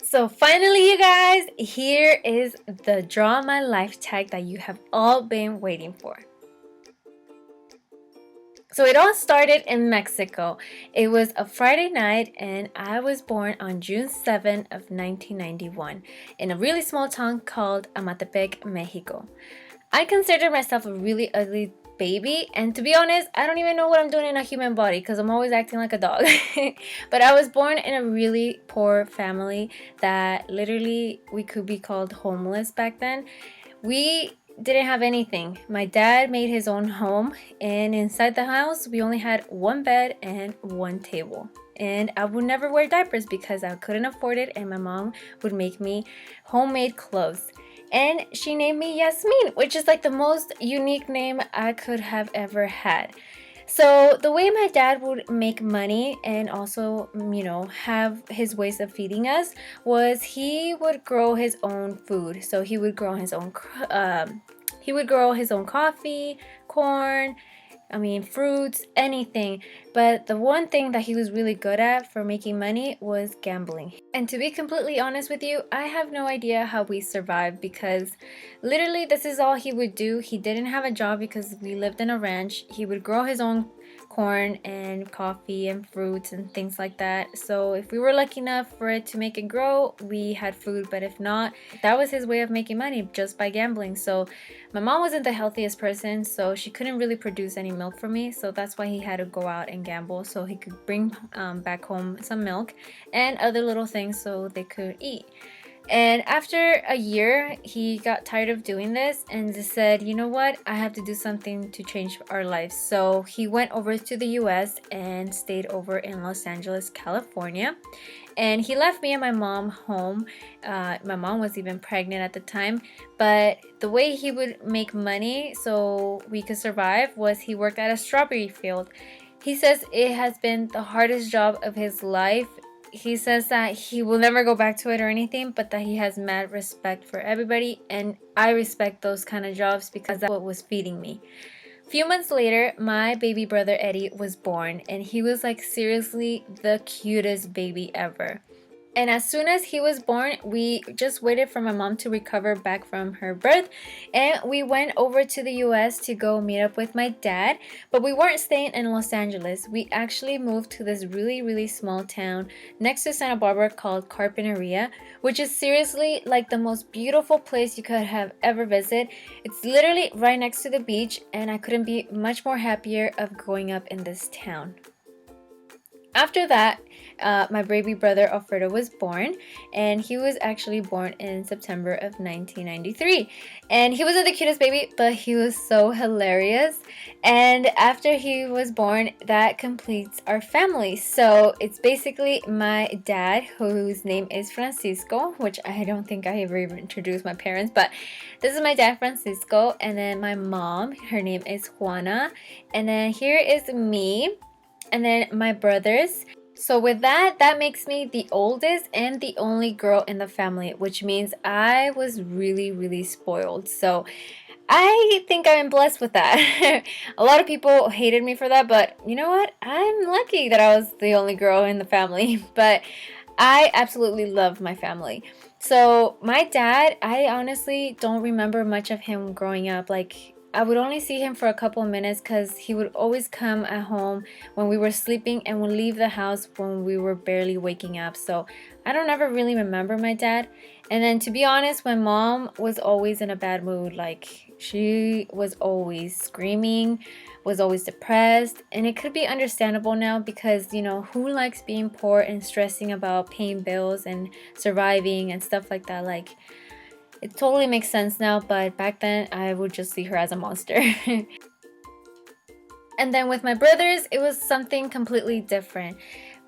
So finally, you guys, here is the Draw My Life tag that you have all been waiting for. So it all started in Mexico. It was a Friday night and I was born on June 7th of 1991 in a really small town called Amatepec, Mexico. I consider myself a really ugly baby, and to be honest, I don't even know what I'm doing in a human body because I'm always acting like a dog. But I was born in a really poor family that literally we could be called homeless back then. We didn't have anything. My dad made his own home, and inside the house we only had one bed and one table. And I would never wear diapers because I couldn't afford it, and my mom would make me homemade clothes. And she named me Yasmin, which is like the most unique name I could have ever had. So the way my dad would make money and also, have his ways of feeding us was he would grow his own food. So he would grow his own coffee, corn, fruits, anything. But the one thing that he was really good at for making money was gambling. And to be completely honest with you, I have no idea how we survived because literally this is all he would do. He didn't have a job because we lived in a ranch. He would grow his own corn and coffee and fruits and things like that. So if we were lucky enough for it to make it grow, we had food. But if not, that was his way of making money, just by gambling. So my mom wasn't the healthiest person, so she couldn't really produce any milk for me. So that's why he had to go out and gamble so he could bring back home some milk and other little things so they could eat. And after a year, he got tired of doing this and just said, you know what, I have to do something to change our lives. So he went over to the US and stayed over in Los Angeles, California. And he left me and my mom home. My mom was even pregnant at the time. But the way he would make money so we could survive was he worked at a strawberry field. He says it has been the hardest job of his life. He says that he will never go back to it or anything, but that he has mad respect for everybody, and I respect those kind of jobs because that's what was feeding me. A few months later, my baby brother Eddie was born, and he was like seriously the cutest baby ever. And as soon as he was born, we just waited for my mom to recover back from her birth. And we went over to the US to go meet up with my dad. But we weren't staying in Los Angeles. We actually moved to this really, really small town next to Santa Barbara called Carpinteria, which is seriously like the most beautiful place you could have ever visited. It's literally right next to the beach, and I couldn't be much more happier of growing up in this town. After that, my baby brother Alfredo was born, and he was actually born in September of 1993. And he wasn't the cutest baby, but he was so hilarious. And after he was born, that completes our family. So it's basically my dad, whose name is Francisco, which I don't think I ever even introduced my parents, but this is my dad, Francisco. And then my mom, her name is Juana. And then here is me. And then my brothers. So with that makes me the oldest and the only girl in the family, which means I was really, really spoiled. So I think I'm blessed with that. A lot of people hated me for that, but you know what? I'm lucky that I was the only girl in the family. But I absolutely love my family. So my dad, I honestly don't remember much of him growing up. Like, I would only see him for a couple of minutes because he would always come at home when we were sleeping and would leave the house when we were barely waking up. So I don't ever really remember my dad. And then to be honest, my mom was always in a bad mood. Like, she was always screaming, was always depressed. And it could be understandable now because, who likes being poor and stressing about paying bills and surviving and stuff like that? Like, it totally makes sense now, but back then I would just see her as a monster. And then with my brothers, it was something completely different.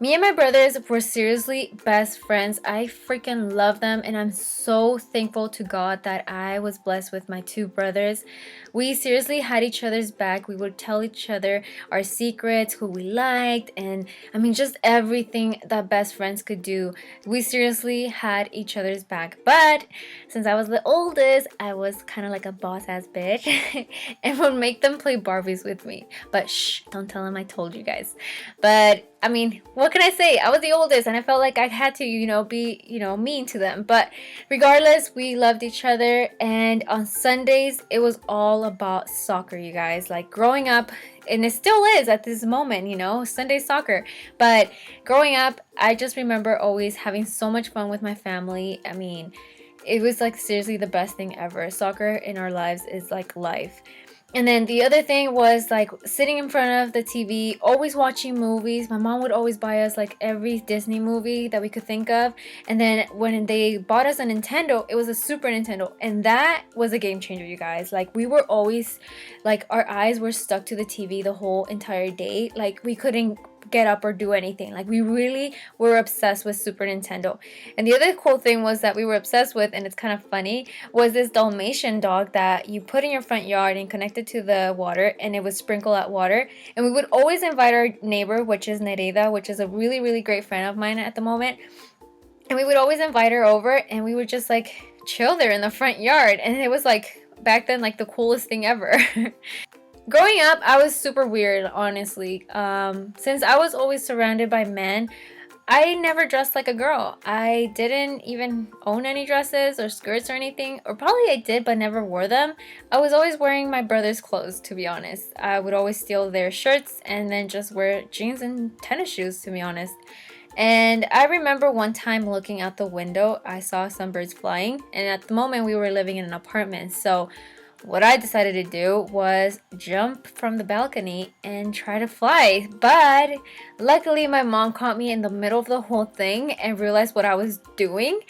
Me and my brothers were seriously best friends. I freaking love them, and I'm so thankful to God that I was blessed with my two brothers. We seriously had each other's back. We would tell each other our secrets, who we liked, and just everything that best friends could do. We seriously had each other's back. But since I was the oldest, I was kind of like a boss-ass bitch and would make them play Barbies with me. But shh, don't tell them I told you guys. But I mean, what can I say? I was the oldest and I felt like I had to, be, mean to them. But regardless, we loved each other. And on Sundays, it was all about soccer, you guys. Like growing up, and it still is at this moment, Sunday soccer. But growing up, I just remember always having so much fun with my family. I mean, it was like seriously the best thing ever. Soccer in our lives is like life. And then the other thing was like sitting in front of the TV, always watching movies. My mom would always buy us like every Disney movie that we could think of. And then when they bought us a Nintendo, it was a Super Nintendo. And that was a game changer, you guys. Like we were always like our eyes were stuck to the TV the whole entire day. Like we couldn't get up or do anything. Like we really were obsessed with Super Nintendo. And the other cool thing was that we were obsessed with, and it's kind of funny, was this Dalmatian dog that you put in your front yard and connected to the water, and it would sprinkle out water. And we would always invite our neighbor, which is Nereida, which is a really, really great friend of mine at the moment. And we would always invite her over, and we would just like chill there in the front yard. And it was like back then like the coolest thing ever. Growing up, I was super weird, honestly. Since I was always surrounded by men, I never dressed like a girl. I didn't even own any dresses or skirts or anything. Or probably I did, but never wore them. I was always wearing my brother's clothes, to be honest. I would always steal their shirts and then just wear jeans and tennis shoes, to be honest. And I remember one time looking out the window, I saw some birds flying. And at the moment, we were living in an apartment. So what I decided to do was jump from the balcony and try to fly. But luckily my mom caught me in the middle of the whole thing and realized what I was doing.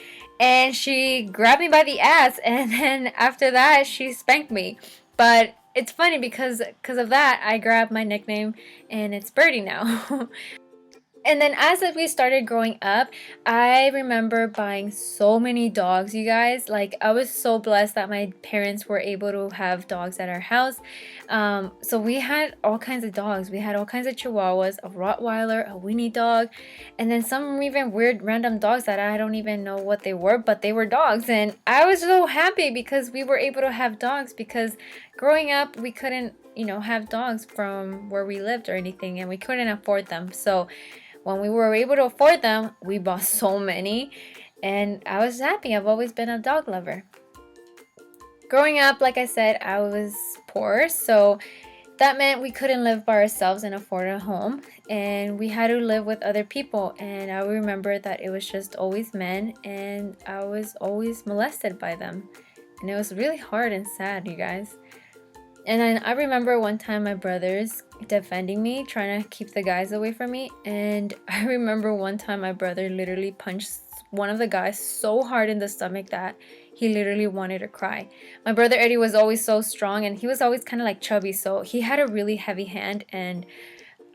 And she grabbed me by the ass, and then after that she spanked me. But it's funny because of that I grabbed my nickname, and it's Birdie now. And then as we started growing up, I remember buying so many dogs, you guys. Like, I was so blessed that my parents were able to have dogs at our house. So we had all kinds of dogs. We had all kinds of Chihuahuas, a Rottweiler, a Winnie dog, and then some even weird random dogs that I don't even know what they were, but they were dogs. And I was so happy because we were able to have dogs, because growing up, we couldn't, have dogs from where we lived or anything, and we couldn't afford them. So when we were able to afford them, we bought so many, and I was happy. I've always been a dog lover. Growing up, like I said, I was poor, so that meant we couldn't live by ourselves and afford a home, and we had to live with other people. And I remember that it was just always men, and I was always molested by them, and it was really hard and sad, you guys. And then I remember one time my brothers defending me, trying to keep the guys away from me. And I remember one time my brother literally punched one of the guys so hard in the stomach that he literally wanted to cry. My brother Eddie was always so strong, and he was always kind of like chubby, so he had a really heavy hand. And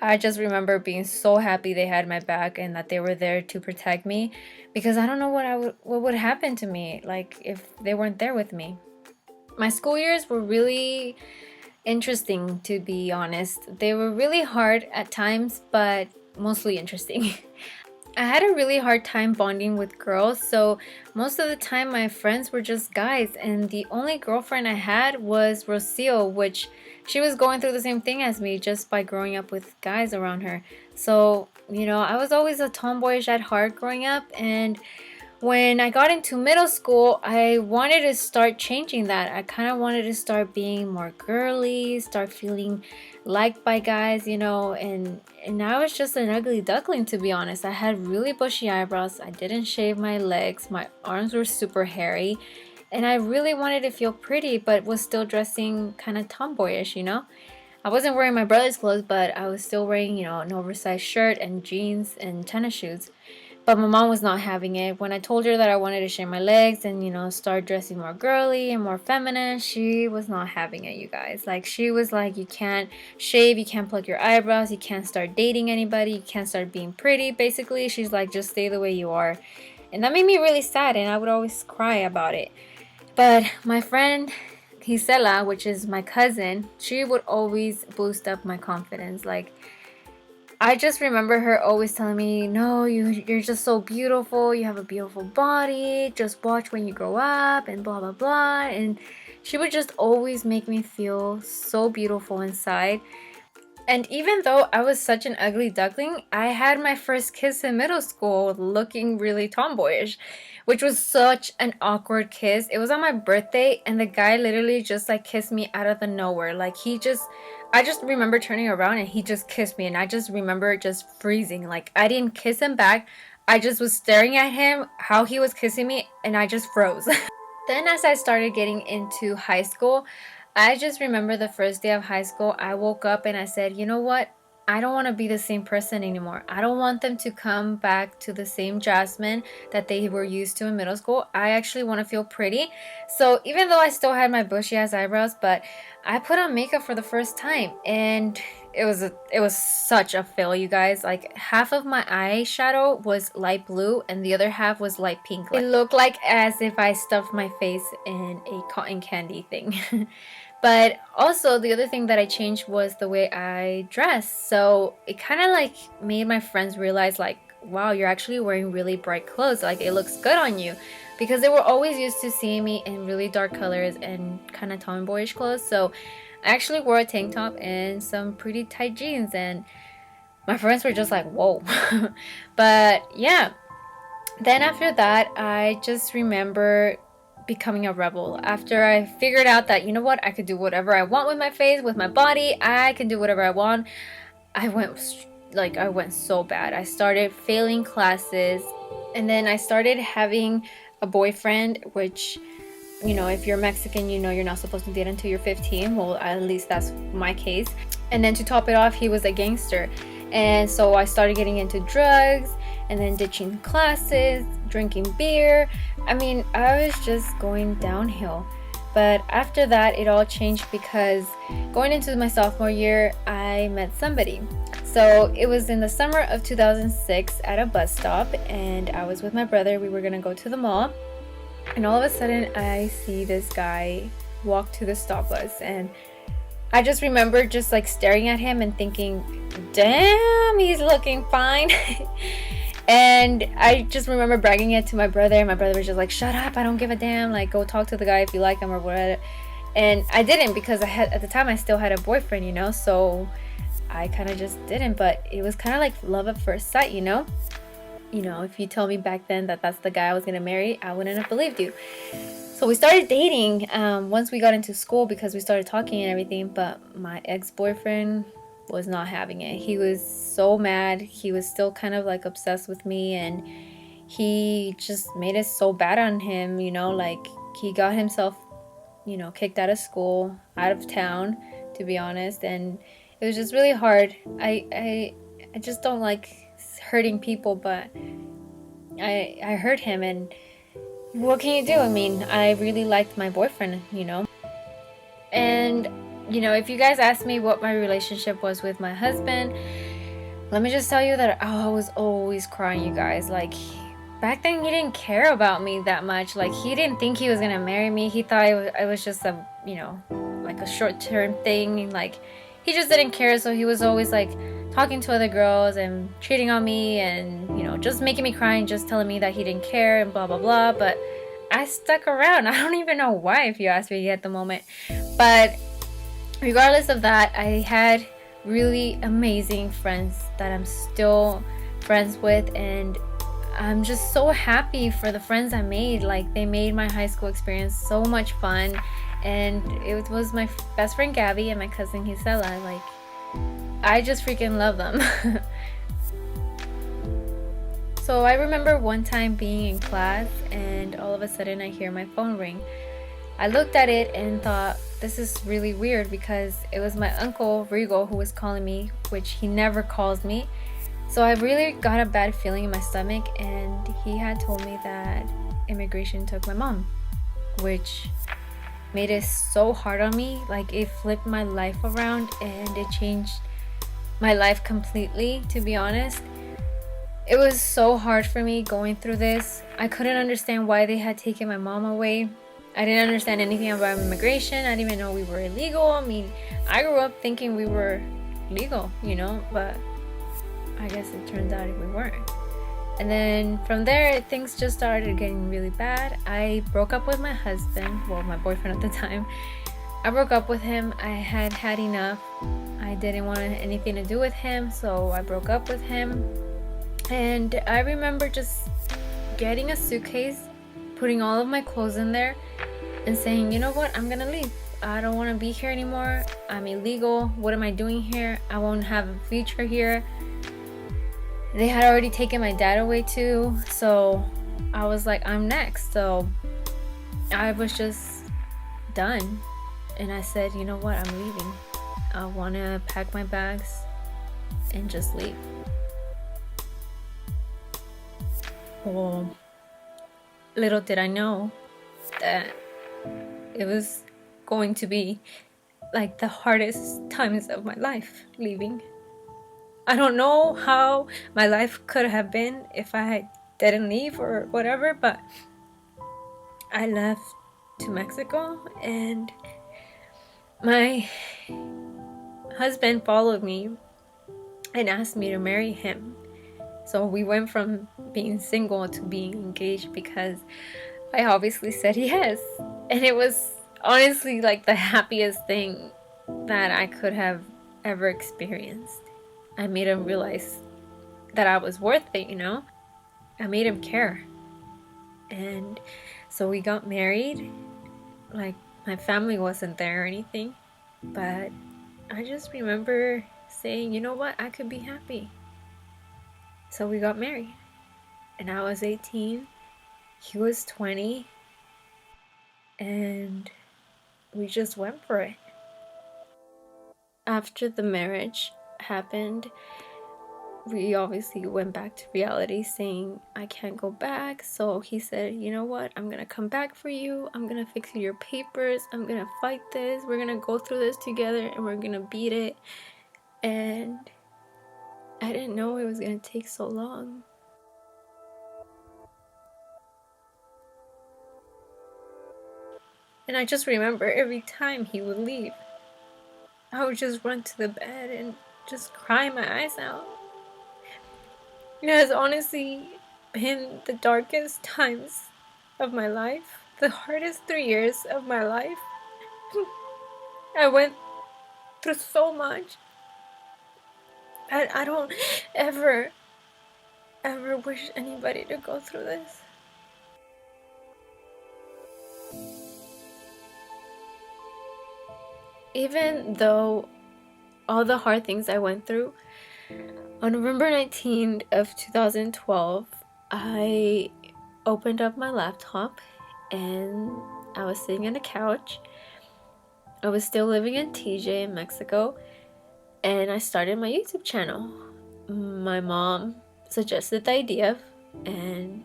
I just remember being so happy they had my back and that they were there to protect me, because I don't know what would happen to me like if they weren't there with me. My school years were really interesting, to be honest. They were really hard at times, but mostly interesting. I had a really hard time bonding with girls, so most of the time my friends were just guys, and the only girlfriend I had was Rocio, which she was going through the same thing as me just by growing up with guys around her. So, I was always a tomboyish at heart growing up, and when I got into middle school, I wanted to start changing that. I kind of wanted to start being more girly, start feeling liked by guys, and I was just an ugly duckling, to be honest. I had really bushy eyebrows. I didn't shave my legs. My arms were super hairy. And I really wanted to feel pretty, but was still dressing kind of tomboyish, I wasn't wearing my brother's clothes, but I was still wearing, an oversized shirt and jeans and tennis shoes. But my mom was not having it. When I told her that I wanted to shave my legs and, start dressing more girly and more feminine, she was not having it, you guys. Like, she was like, you can't shave, you can't pluck your eyebrows, you can't start dating anybody, you can't start being pretty, basically. She's like, just stay the way you are. And that made me really sad, and I would always cry about it. But my friend Gisela, which is my cousin, she would always boost up my confidence. Like, I just remember her always telling me, no, you're just so beautiful. You have a beautiful body. Just watch when you grow up and blah, blah, blah. And she would just always make me feel so beautiful inside. And even though I was such an ugly duckling, I had my first kiss in middle school looking really tomboyish, which was such an awkward kiss. It was on my birthday, and the guy literally just like kissed me out of the nowhere. Like I just remember turning around and he just kissed me, and I just remember just freezing. Like I didn't kiss him back. I just was staring at him, how he was kissing me, and I just froze. Then as I started getting into high school, I just remember the first day of high school, I woke up and I said, you know what? I don't want to be the same person anymore. I don't want them to come back to the same Jasmine that they were used to in middle school. I actually want to feel pretty. So even though I still had my bushy ass eyebrows, but I put on makeup for the first time, and it was such a fail, you guys. Like half of my eyeshadow was light blue and the other half was light pink. It looked like as if I stuffed my face in a cotton candy thing. But also the other thing that I changed was the way I dressed. So it kind of like made my friends realize like, wow, you're actually wearing really bright clothes. Like it looks good on you, because they were always used to seeing me in really dark colors and kind of tomboyish clothes. So I actually wore a tank top and some pretty tight jeans, and my friends were just like, whoa. But yeah, then after that, I just remember becoming a rebel. After I figured out that, you know what, I could do whatever I want with my face, with my body, I can do whatever I want. I went so bad. I started failing classes, and then I started having a boyfriend, which, you know, if you're Mexican, you know you're not supposed to date until you're 15. Well, at least that's my case. And then to top it off, he was a gangster. And so I started getting into drugs and then ditching classes, drinking beer. I mean, I was just going downhill. But after that, it all changed, because going into my sophomore year, I met somebody. So it was in the summer of 2006 at a bus stop, and I was with my brother. We were gonna go to the mall, and all of a sudden I see this guy walk to the stop bus, and I just remember just like staring at him and thinking, damn, he's looking fine. And I just remember bragging it to my brother, and my brother was just like, shut up, I don't give a damn, like go talk to the guy if you like him or whatever. And I didn't, because at the time I still had a boyfriend, you know, so I kind of just didn't. But it was kind of like love at first sight, you know. If you told me back then that that's the guy I was gonna marry, I wouldn't have believed you. So we started dating once we got into school, because we started talking and everything. But my ex-boyfriend was not having it. He was so mad. He was still kind of like obsessed with me, and he just made it so bad on him, you know, like he got himself, you know, kicked out of school, out of town, to be honest. And it was just really hard. I just don't like hurting people, but I hurt him, and what can you do? I mean, I really liked my boyfriend, you know. And you know, if you guys ask me what my relationship was with my husband, let me just tell you that I was always crying, you guys. Like back then, he didn't care about me that much. Like he didn't think he was gonna marry me. He thought I was just a, you know, like a short-term thing. Like he just didn't care. So he was always like talking to other girls and cheating on me, and you know, just making me cry and just telling me that he didn't care and blah blah blah. But I stuck around. I don't even know why, if you ask me at the moment. But regardless of that, I had really amazing friends that I'm still friends with, and I'm just so happy for the friends I made. Like they made my high school experience so much fun, and it was my best friend Gabby and my cousin Gisela. Like I just freaking love them. So I remember one time being in class, and all of a sudden I hear my phone ring. I looked at it and thought, this is really weird, because it was my uncle Rigo who was calling me, which he never calls me. So I really got a bad feeling in my stomach, and he had told me that immigration took my mom, which made it so hard on me. Like it flipped my life around, and it changed my life completely, to be honest. It was so hard for me going through this. I couldn't understand why they had taken my mom away. I didn't understand anything about immigration. I didn't even know we were illegal. I mean, I grew up thinking we were legal, you know, but I guess it turns out we weren't. And then from there, things just started getting really bad. I broke up with my husband, well, my boyfriend at the time, I broke up with him. I had had enough. I didn't want anything to do with him, so I broke up with him. And I remember just getting a suitcase, putting all of my clothes in there, and saying, you know what, I'm gonna leave. I don't want to be here anymore. I'm illegal. What am I doing here? I won't have a future here. They had already taken my dad away too, so I was like, I'm next. So I was just done. And I said, you know what, I'm leaving. I want to pack my bags and just leave. Well, little did I know that it was going to be like the hardest times of my life leaving. I don't know how my life could have been if I didn't leave or whatever, but I left to Mexico and my husband followed me and asked me to marry him. So we went from being single to being engaged because I obviously said yes. And it was honestly like the happiest thing that I could have ever experienced. I made him realize that I was worth it, you know? I made him care. And so we got married. Like, my family wasn't there or anything, but I just remember saying, you know what, I could be happy. So we got married, and I was 18, he was 20, and we just went for it. After the marriage happened, we obviously went back to reality, saying, I can't go back. So he said, you know what, I'm gonna come back for you. I'm gonna fix your papers. I'm gonna fight this. We're gonna go through this together and we're gonna beat it. And I didn't know it was gonna take so long. And I just remember every time he would leave, I would just run to the bed and just cry my eyes out. It has honestly been the darkest times of my life, the hardest 3 years of my life. I went through so much. I don't ever wish anybody to go through this. Even though all the hard things I went through, on November 19th of 2012, I opened up my laptop and I was sitting on a couch. I was still living in TJ in Mexico, and I started my YouTube channel. My mom suggested the idea and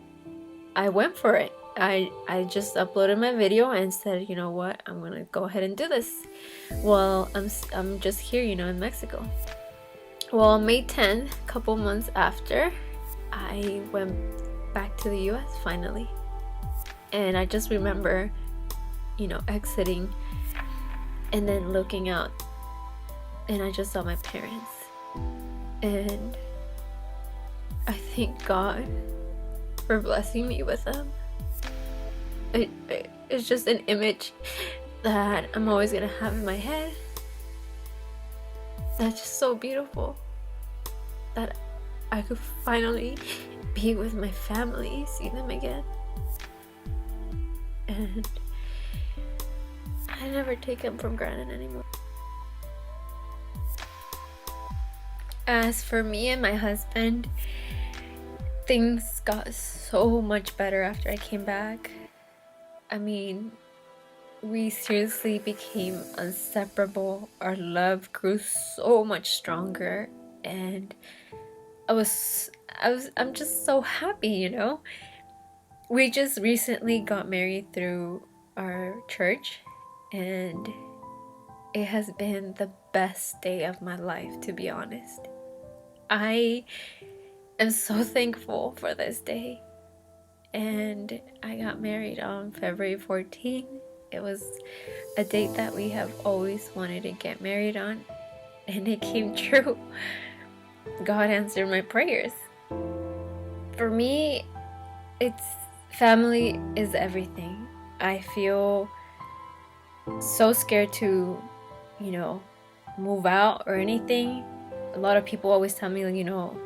I went for it. I just uploaded my video and said, you know what, I'm gonna go ahead and do this. Well, I'm just here, you know, in Mexico. Well, May 10th, a couple months after, I went back to the US finally. And I just remember, you know, exiting and then looking out, and I just saw my parents. And I thank God for blessing me with them. It's just an image that I'm always gonna have in my head. That's just so beautiful, that I could finally be with my family, see them again. And I never take them for granted anymore. As for me and my husband, things got so much better after I came back. I mean, we seriously became inseparable. Our love grew so much stronger, and I'm just so happy, you know? We just recently got married through our church, and it has been the best day of my life, to be honest. I am so thankful for this day. And I got married on February 14th. It was a date that we have always wanted to get married on, and it came true. God answered my prayers. For me, family is everything. I feel so scared to, you know, move out or anything. A lot of people always tell me, you know,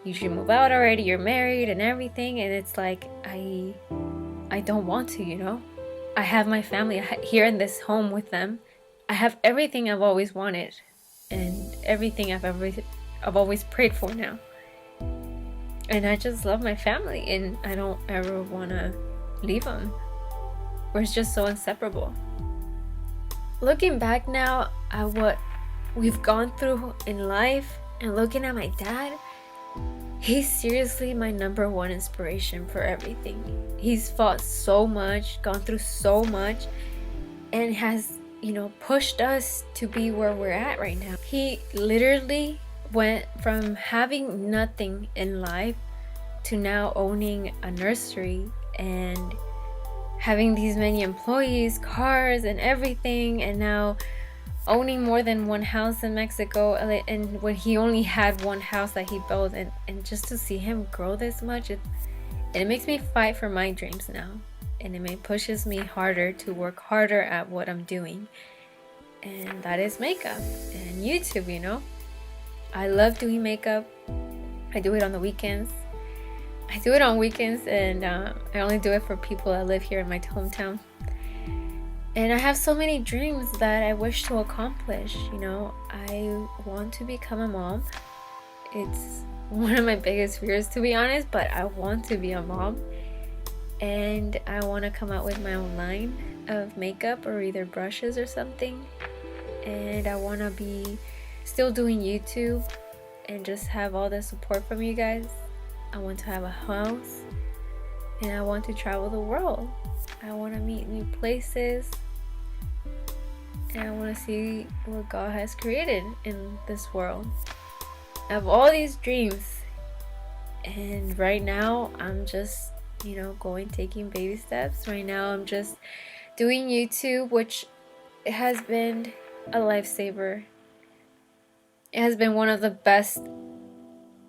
you should move out already, you're married and everything, and it's like I don't want to, you know. I have my family here in this home with them. I have everything I've always wanted and everything I've always prayed for now. And I just love my family, and I don't ever want to leave them. We're just so inseparable. Looking back now at what we've gone through in life and looking at my dad, he's seriously my #1 inspiration for everything. He's fought so much, gone through so much, and has, you know, pushed us to be where we're at right now. He literally went from having nothing in life to now owning a nursery and having these many employees, cars, and everything, and now owning more than one house in Mexico, and when he only had one house that he built, and just to see him grow this much, it makes me fight for my dreams now, and it pushes me harder to work harder at what I'm doing, and that is makeup and YouTube. You know, I love doing makeup. I do it on the weekends. I do it on weekends, and I only do it for people that live here in my hometown. And I have so many dreams that I wish to accomplish. You know, I want to become a mom. It's one of my biggest fears, to be honest, but I want to be a mom. And I want to come out with my own line of makeup or either brushes or something. And I want to be still doing YouTube and just have all the support from you guys. I want to have a house, and I want to travel the world. I want to meet new places, and I want to see what God has created in this world. I have all these dreams, and right now I'm just, you know, taking baby steps. Right now I'm just doing YouTube, which has been a lifesaver. It has been one of the best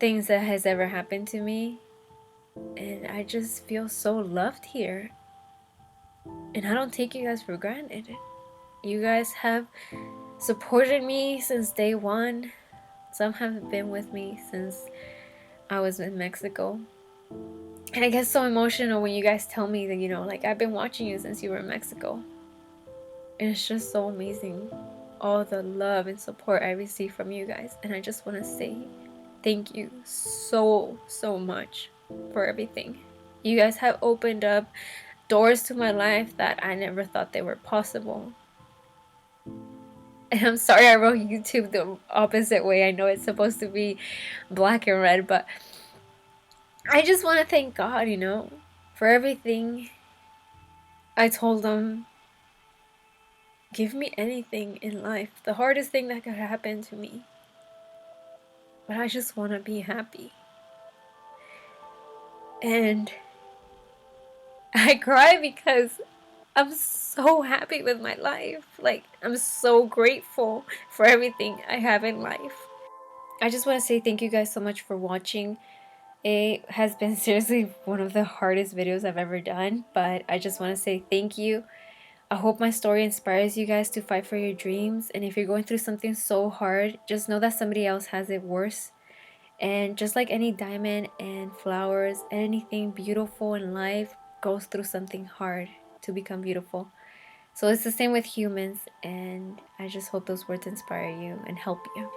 things that has ever happened to me, and I just feel so loved here, and I don't take you guys for granted. You guys have supported me since day one. Some have been with me since I was in Mexico, and I get so emotional when you guys tell me that, you know, like, I've been watching you since you were in Mexico, and it's just so amazing, all the love and support I receive from you guys. And I just want to say thank you so much for everything. You guys have opened up doors to my life that I never thought they were possible. And I'm sorry I wrote YouTube the opposite way. I know it's supposed to be black and red, but I just want to thank God, you know, for everything. I told him, give me anything in life, the hardest thing that could happen to me, but I just want to be happy. And I cry because I'm so happy with my life. Like, I'm so grateful for everything I have in life. I just want to say thank you guys so much for watching. It has been seriously one of the hardest videos I've ever done, but I just want to say thank you. I hope my story inspires you guys to fight for your dreams. And if you're going through something so hard, just know that somebody else has it worse. And just like any diamond and flowers, anything beautiful in life goes through something hard to become beautiful. So it's the same with humans, and I just hope those words inspire you and help you.